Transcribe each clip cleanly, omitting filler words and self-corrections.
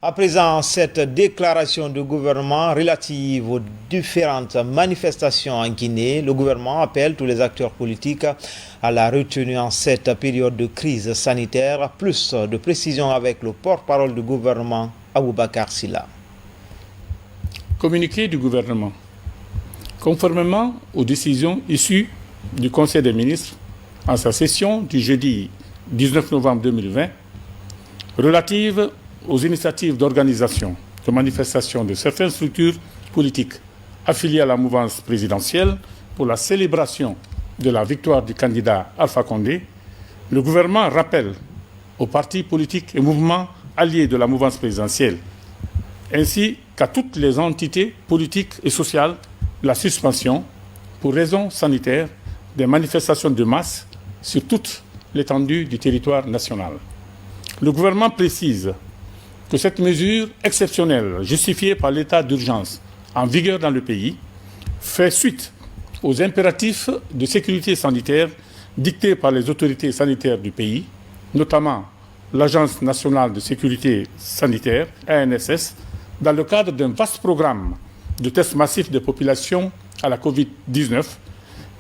À présent, cette déclaration du gouvernement relative aux différentes manifestations en Guinée, le gouvernement appelle tous les acteurs politiques à la retenue en cette période de crise sanitaire. Plus de précisions avec le porte-parole du gouvernement, Aboubakar Silla. Communiqué du gouvernement. Conformément aux décisions issues du Conseil des ministres en sa session du jeudi 19 novembre 2020, relative aux initiatives d'organisation de manifestations de certaines structures politiques affiliées à la mouvance présidentielle pour la célébration de la victoire du candidat Alpha Condé, le gouvernement rappelle aux partis politiques et mouvements alliés de la mouvance présidentielle, ainsi qu'à toutes les entités politiques et sociales, la suspension, pour raisons sanitaires, des manifestations de masse sur toute l'étendue du territoire national. Le gouvernement précise que cette mesure exceptionnelle, justifiée par l'état d'urgence en vigueur dans le pays, fait suite aux impératifs de sécurité sanitaire dictés par les autorités sanitaires du pays, notamment l'Agence nationale de sécurité sanitaire, ANSS, dans le cadre d'un vaste programme de tests massifs de population à la Covid-19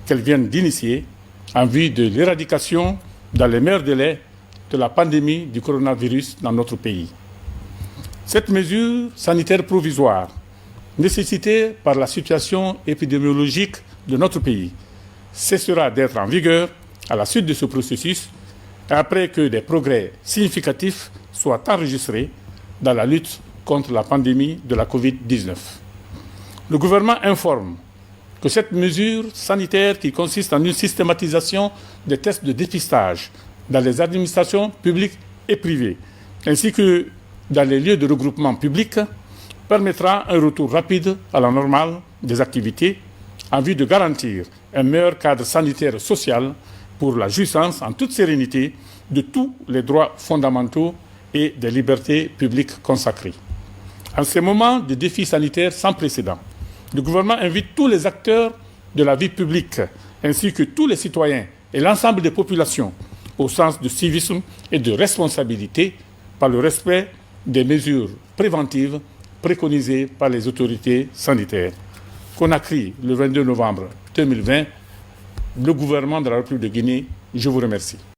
qu'elle vient d'initier en vue de l'éradication dans les meilleurs délais de la pandémie du coronavirus dans notre pays. Cette mesure sanitaire provisoire, nécessitée par la situation épidémiologique de notre pays, cessera d'être en vigueur à la suite de ce processus et après que des progrès significatifs soient enregistrés dans la lutte contre la pandémie de la Covid-19. Le gouvernement informe que cette mesure sanitaire qui consiste en une systématisation des tests de dépistage dans les administrations publiques et privées, ainsi que dans les lieux de regroupement public, permettra un retour rapide à la normale des activités en vue de garantir un meilleur cadre sanitaire et social pour la jouissance en toute sérénité de tous les droits fondamentaux et des libertés publiques consacrées. En ces moments de défis sanitaires sans précédent, le gouvernement invite tous les acteurs de la vie publique, ainsi que tous les citoyens et l'ensemble des populations, au sens de civisme et de responsabilité, par le respect des mesures préventives préconisées par les autorités sanitaires. Conakry, le 22 novembre 2020, le gouvernement de la République de Guinée, je vous remercie.